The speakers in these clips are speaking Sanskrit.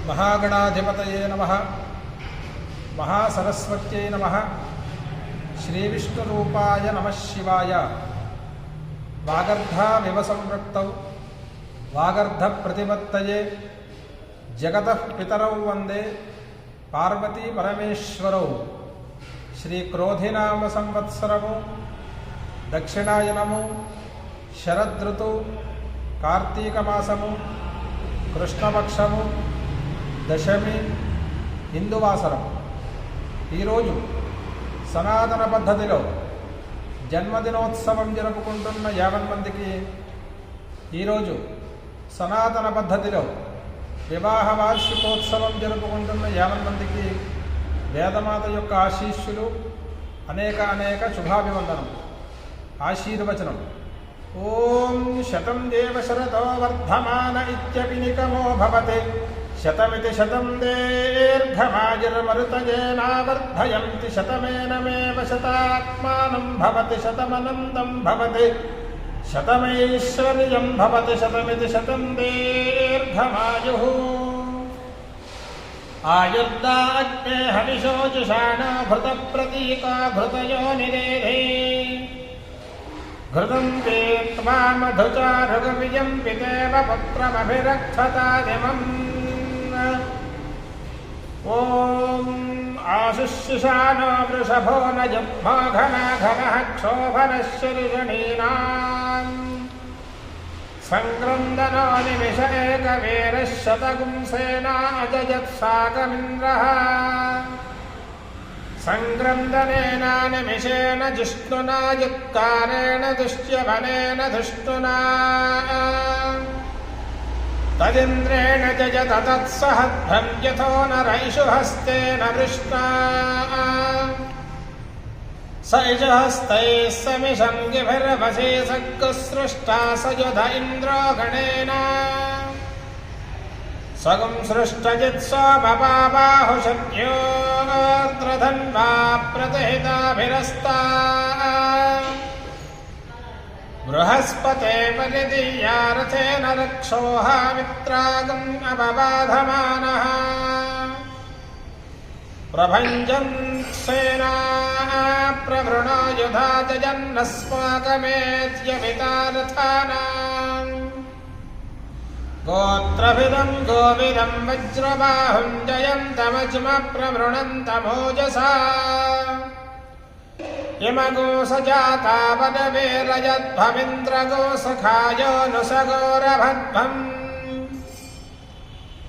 महागणाधिपतये नमः। महासरस्वत्यै नमः। श्रीविष्णुरूपाय नमः शिवाय। वागर्धाविव संवृक्तौ वागर्धप्रतिपत्तये जगतः पितरौ वन्दे पार्वती परमेश्वरौ। श्रीक्रोधिनाम संवत्सरमु दक्षिणायनमु शरदृतु कार्तीकमासमु కృష్ణపక్షము దశమి హిందువాసరం. ఈరోజు సనాతన పద్ధతిలో జన్మదినోత్సవం జరుపుకుంటున్న 50 మందికి, ఈరోజు సనాతన పద్ధతిలో వివాహ వార్షికోత్సవం జరుపుకుంటున్న 50 మందికి వేదమాత యొక్క ఆశీస్సులు, అనేక శుభాభివందనం, ఆశీర్వచనం. ఓం శతం దేవ శరదో వర్ధమాన ఇత్యపినికమో భవతే శతమితి శతం దీర్ఘమాయుర్మరుతజేనావర్ధయంతి శతమేనమేవ శతాత్మానం భవతి శతమనంతం భవతి శతమైశ్వర్యం భవతి శతమితి శతం దీర్ఘమాయుః. ఆయుర్దాగ్నే హవిషో జుషాణో భృతప్రతీకా భృతయో నిరేధే घृतं पीत्वा मधुचारुगविजं पितेव पुत्रमभिरक्षतादिमम्. ॐ आशुष्यशानो वृषभो न जग्मो घनाघनः क्षोभनः शिरिषणीनाम्. सङ्क्रन्दनो निमिष एकवीरः शतगुंसेना अजयत्साकमिन्द्रः. संक्रन्दनेन निमिषेण जिष्णुना युक्तारेण दुष्ट्यवनेन धुष्टुना तदिन्द्रेण जजत तत्सहध्वं यथो नरैषु हस्तेन वृष्टा. स इषु हस्तैः समिषं गिभिर्वशी सग्गुसृष्टा स युध इन्द्रो गणेन. स्वगं सृष्टजित्सोमपाबाहुषद्योद्रधन्वा प्रतिहिताभिरस्ता. बृहस्पते परिदीयारथेन रक्षोहामित्रागम् अपबाधमानः. प्रभञ्जन् सेना प्रवृणो युधा जजन्नस्माकमेत्यभितारथानाम्. गोत्रभिदं गोविदं वज्रबाहुं जयन्तमज्मप्रवृणन्तमोजसा. इमगोसजाता वदवीरयद्भविन्द्रगोसखायोऽनुसगोरभद्भम्.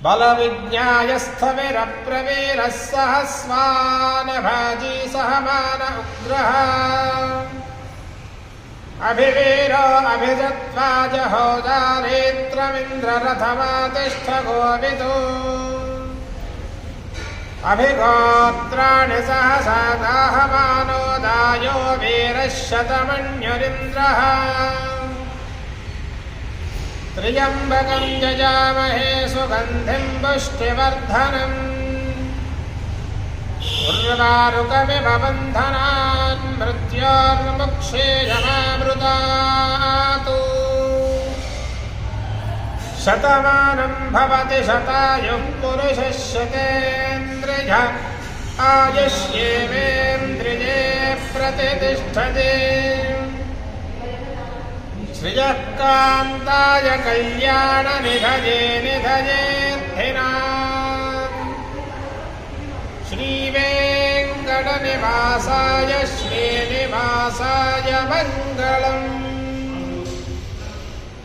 बलविज्ञायस्थविरप्रवीरः सहस्वानभाजी सहमान उग्रः. अभिवीरो अभिजत्वाजहोदारेत्रमिन्द्ररथमातिष्ठ गोविदो. अभिगोत्राणि सहसा दाहमानो दायो वीरः शतमन्युरिन्द्रः. त्र्यम्बकं जजामहे सुगन्धिं पुष्टिवर्धनम्. उर्वारुकमिव बन्धनान् मृत्योर्मुक्षेयमामृतात्. शतमानं भवति शतायुः पुरुषः शतेन्द्रिय. आयुष्येवेन्द्रिये प्रतिष्ठते. श्रियः कान्ताय कल्याणनिधये निधयेद्धिनाम्. श्रीवेङ्कटनिवासाय श्रीनिवासाय मङ्गलम्.